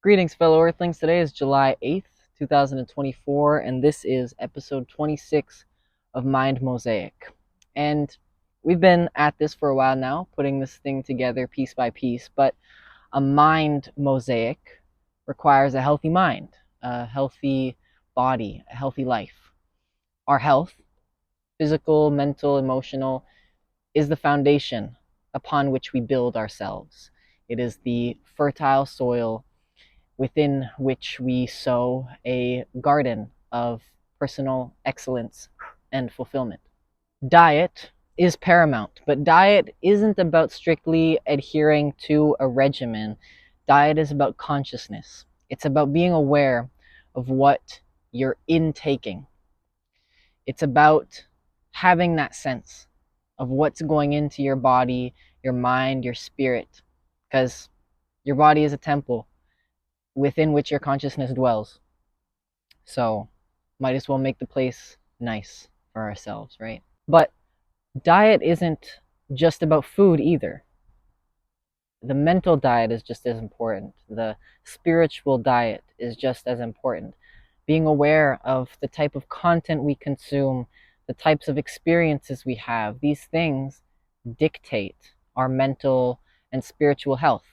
Greetings, fellow Earthlings. Today is July 8th, 2024, and this is episode 26 of MindMosaic. And we've been at this for a while now, putting this thing together piece by piece, but a mind mosaic requires a healthy mind, a healthy body, a healthy life. Our health, physical, mental, emotional, is the foundation upon which we build ourselves. It is the fertile soil within which we sow a garden of personal excellence and fulfillment. Diet is paramount, but diet isn't about strictly adhering to a regimen. Diet is about consciousness. It's about being aware of what you're intaking. It's about having that sense of what's going into your body, your mind, your spirit, because your body is a temple within which your consciousness dwells. So, might as well make the place nice for ourselves, right? But diet isn't just about food either. The mental diet is just as important. The spiritual diet is just as important. Being aware of the type of content we consume, the types of experiences we have, these things dictate our mental and spiritual health.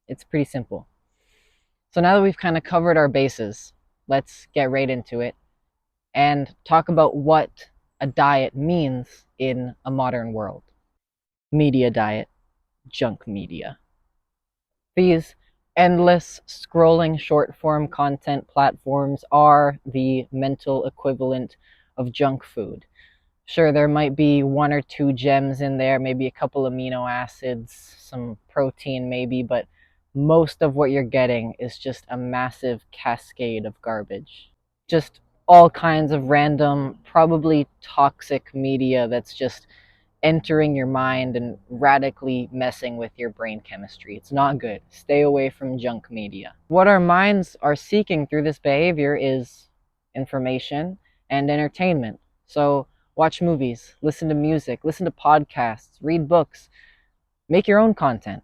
It's pretty simple. So now that we've kind of covered our bases, let's get right into it and talk about what a diet means in a modern world. Media diet, junk media. These endless scrolling short form content platforms are the mental equivalent of junk food. Sure, there might be one or two gems in there, maybe a couple amino acids, some protein maybe, but most of what you're getting is just a massive cascade of garbage. Just all kinds of random, probably toxic media that's just entering your mind and radically messing with your brain chemistry. It's not good. Stay away from junk media. What our minds are seeking through this behavior is information and entertainment. So watch movies, listen to music, listen to podcasts, read books, make your own content.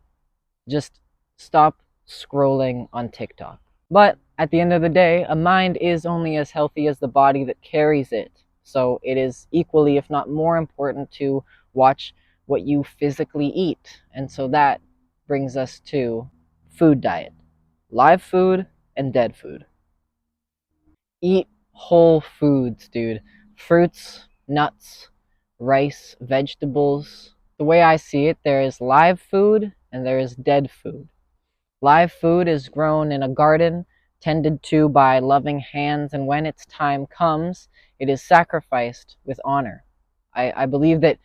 Just stop scrolling on TikTok. But at the end of the day, a mind is only as healthy as the body that carries it. So it is equally, if not more important, to watch what you physically eat. And so that brings us to food diet. Live food and dead food. Eat whole foods, dude. Fruits, nuts, rice, vegetables. The way I see it, there is live food and there is dead food. Live food is grown in a garden, tended to by loving hands, and when its time comes, it is sacrificed with honor. I believe that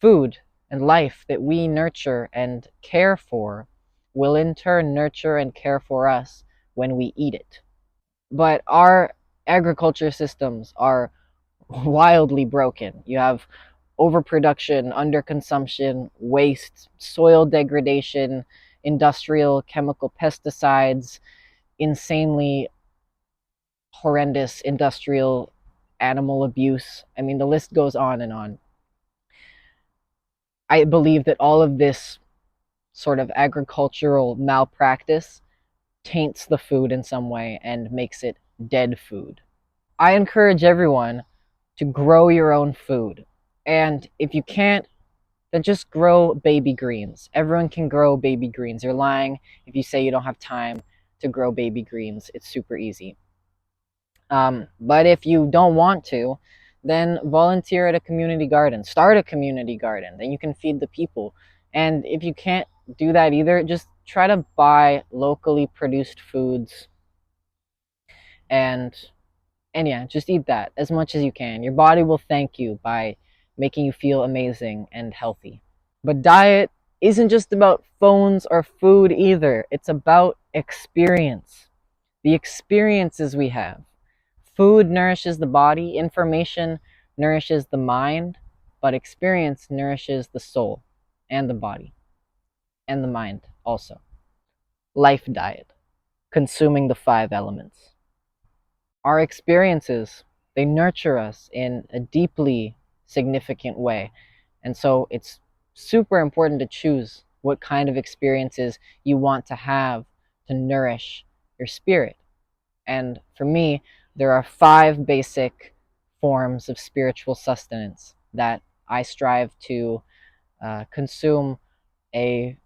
food and life that we nurture and care for will in turn nurture and care for us when we eat it. But our agriculture systems are wildly broken. You have overproduction, underconsumption, waste, soil degradation, industrial chemical pesticides, insanely horrendous industrial animal abuse. I mean, the list goes on and on. I believe that all of this sort of agricultural malpractice taints the food in some way and makes it dead food. I encourage everyone to grow your own food. And if you can't, then just grow baby greens. Everyone can grow baby greens. You're lying if you say you don't have time to grow baby greens. It's super easy. But if you don't want to, then volunteer at a community garden. Start a community garden. Then you can feed the people. And if you can't do that either, just try to buy locally produced foods and yeah, just eat that as much as you can. Your body will thank you by making you feel amazing and healthy. But diet isn't just about phones or food either. It's about experience. The experiences we have. Food nourishes the body, information nourishes the mind, but experience nourishes the soul and the body and the mind also. Life diet, consuming the 5 elements. Our experiences, they nurture us in a deeply significant way. And so it's super important to choose what kind of experiences you want to have to nourish your spirit. And for me, there are 5 basic forms of spiritual sustenance that I strive to consume a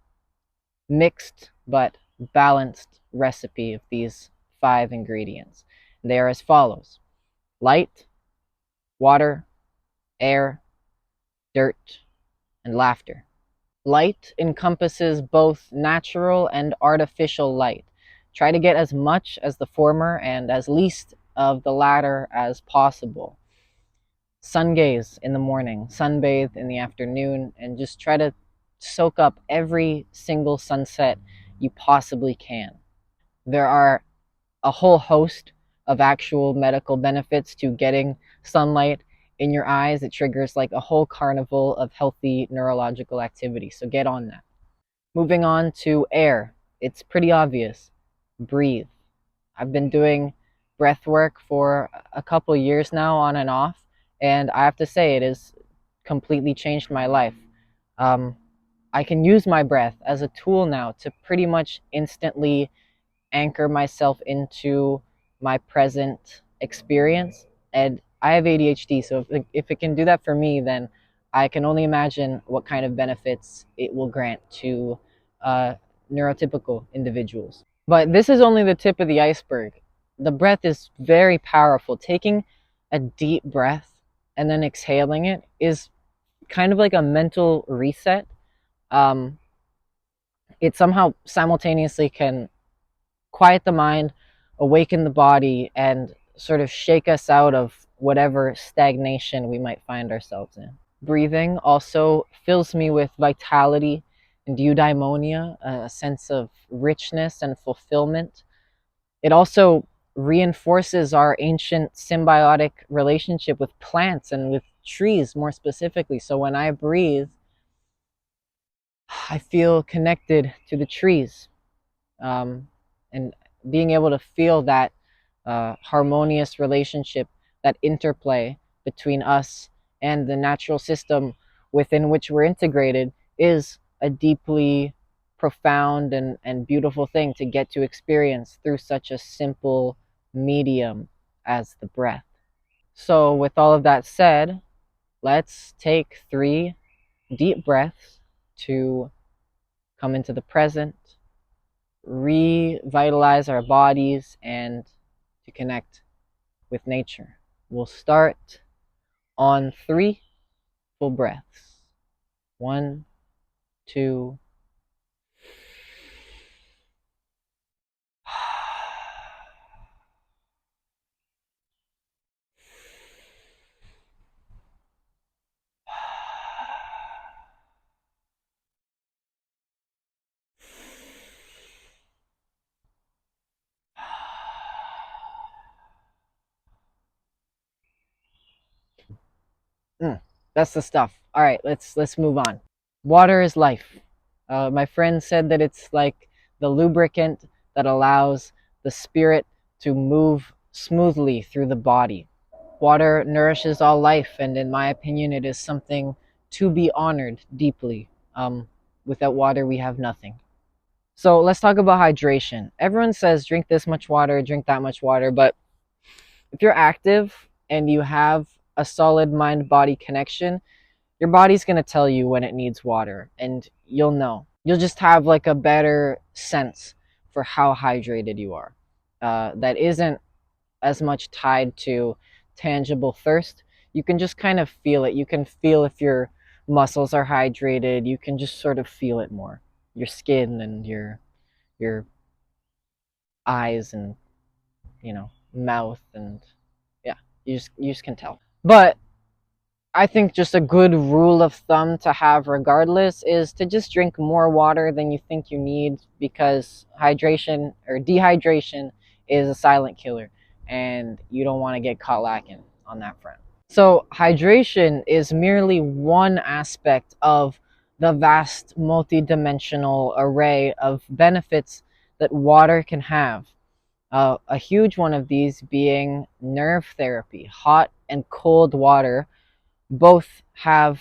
mixed but balanced recipe of these 5 ingredients. They are as follows: light, water, air, dirt, and laughter. Light encompasses both natural and artificial light. Try to get as much as the former and as least of the latter as possible. Sun gaze in the morning, sunbathe in the afternoon, and just try to soak up every single sunset you possibly can. There are a whole host of actual medical benefits to getting sunlight in your eyes. It triggers like a whole carnival of healthy neurological activity. So get on that. Moving on to air. It's pretty obvious. Breathe. I've been doing breath work for a couple years now, on and off, and I have to say it has completely changed my life. Um, I can use my breath as a tool now to pretty much instantly anchor myself into my present experience. And I have ADHD, so if it can do that for me, then I can only imagine what kind of benefits it will grant to uh, neurotypical individuals. But this is only the tip of the iceberg. The breath is very powerful. Taking a deep breath and then exhaling it is kind of like a mental reset. Um, it somehow simultaneously can quiet the mind, awaken the body, and sort of shake us out of whatever stagnation we might find ourselves in. Breathing also fills me with vitality and eudaimonia, a sense of richness and fulfillment. It also reinforces our ancient symbiotic relationship with plants and with trees more specifically. So when I breathe, I feel connected to the trees. And being able to feel that harmonious relationship, that interplay between us and the natural system within which we're integrated is a deeply profound and beautiful thing to get to experience through such a simple medium as the breath. So, with all of that said, let's take 3 deep breaths to come into the present, revitalize our bodies, and to connect with nature. We'll start on 3 full breaths. 1, 2. That's the stuff. All right, let's move on. Water is life. My friend said that it's like the lubricant that allows the spirit to move smoothly through the body. Water nourishes all life, and in my opinion, it is something to be honored deeply. Without water, we have nothing. So let's talk about hydration. Everyone says drink this much water, drink that much water, but if you're active and you have a solid mind body connection, your body's going to tell you when it needs water, and you'll know. You'll just have like a better sense for how hydrated you are. That isn't as much tied to tangible thirst. You can just kind of feel it. You can feel if your muscles are hydrated. You can just sort of feel it more. Your skin and your eyes and mouth, and yeah, you just can tell. But I think just a good rule of thumb to have regardless is to just drink more water than you think you need, because hydration or dehydration is a silent killer and you don't want to get caught lacking on that front. So hydration is merely one aspect of the vast multidimensional array of benefits that water can have. A huge one of these being nerve therapy. Hot and cold water both have,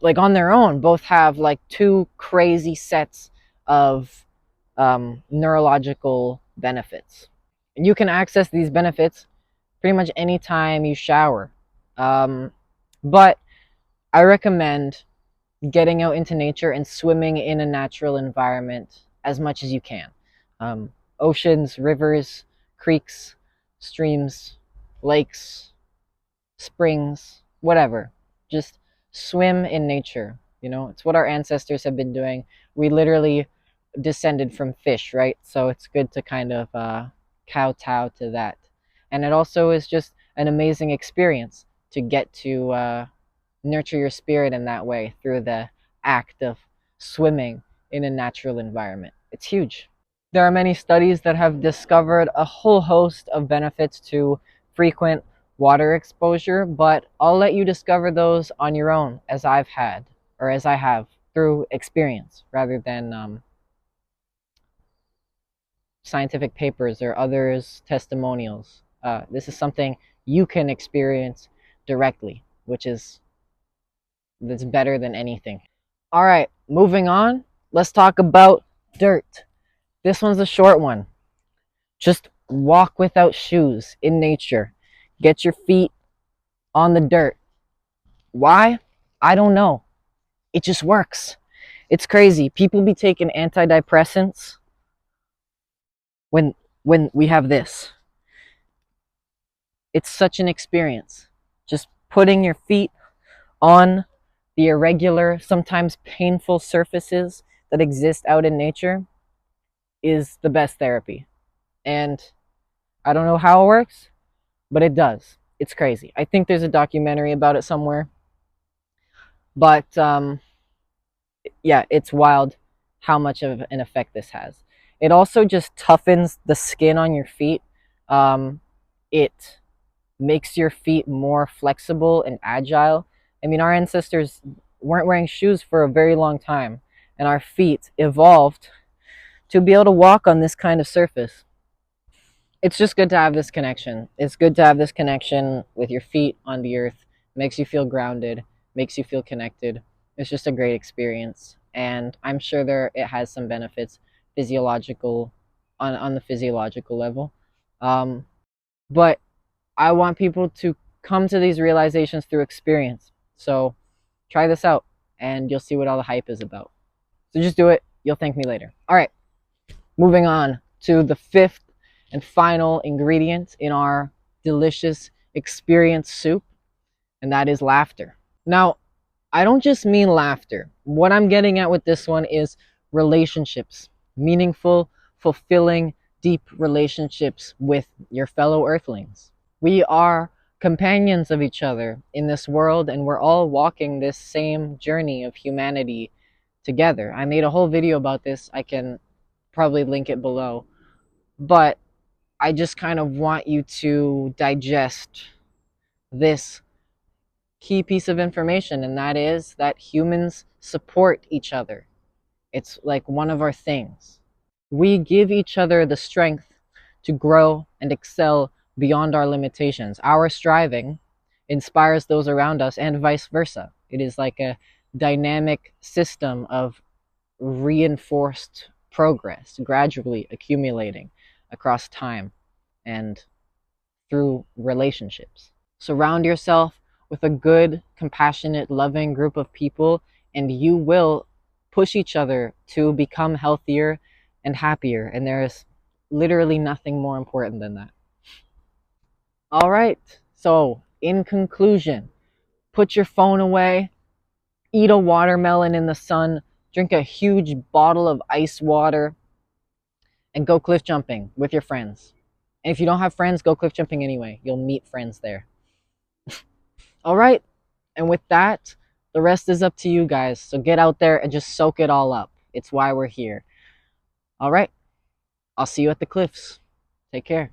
like on their own, both have like 2 crazy sets of neurological benefits. And you can access these benefits pretty much anytime you shower. Um, but I recommend getting out into nature and swimming in a natural environment as much as you can. Um, Oceans, rivers, creeks, streams, lakes, springs, whatever. Just swim in nature. You know, it's what our ancestors have been doing. We literally descended from fish, right? So it's good to kind of kowtow to that. And it also is just an amazing experience to get to nurture your spirit in that way through the act of swimming in a natural environment. It's huge. There are many studies that have discovered a whole host of benefits to frequent water exposure, but I'll let you discover those on your own as I've had, or as I have, through experience rather than scientific papers or others' testimonials. This is something you can experience directly, which is that's better than anything. All right, moving on. Let's talk about dirt. This one's a short one. Just walk without shoes in nature. Get your feet on the dirt. Why? I don't know. It just works. It's crazy. People be taking antidepressants when we have this. It's such an experience. Just putting your feet on the irregular, sometimes painful surfaces that exist out in nature is the best therapy. And I don't know how it works, but it does. It's crazy. I think there's a documentary about it somewhere. But yeah, it's wild how much of an effect this has. It also just toughens the skin on your feet. It makes your feet more flexible and agile. I mean, our ancestors weren't wearing shoes for a very long time, and our feet evolved to be able to walk on this kind of surface. It's just good to have this connection. It's good to have this connection with your feet on the earth. Makes you feel grounded, makes you feel connected. It's just a great experience. And I'm sure it has some benefits physiological on the physiological level. Um, but I want people to come to these realizations through experience. So try this out and you'll see what all the hype is about. So just do it. You'll thank me later. All right, moving on to the fifth and final ingredient in our delicious experience soup, and that is laughter. Now, I don't just mean laughter. What I'm getting at with this one is relationships, meaningful, fulfilling, deep relationships with your fellow earthlings. We are companions of each other in this world, and we're all walking this same journey of humanity together. I made a whole video about this. I can probably link it below. But I just kind of want you to digest this key piece of information, and that is that humans support each other. It's like one of our things. We give each other the strength to grow and excel beyond our limitations. Our striving inspires those around us, and vice versa. It is like a dynamic system of reinforced progress, gradually accumulating across time and through relationships. Surround yourself with a good, compassionate, loving group of people, and you will push each other to become healthier and happier. And there is literally nothing more important than that. All right. So, in conclusion, put your phone away, eat a watermelon in the sun, drink a huge bottle of ice water, and go cliff jumping with your friends. And if you don't have friends, go cliff jumping anyway. You'll meet friends there. All right. And with that, the rest is up to you guys. So get out there and just soak it all up. It's why we're here. All right. I'll see you at the cliffs. Take care.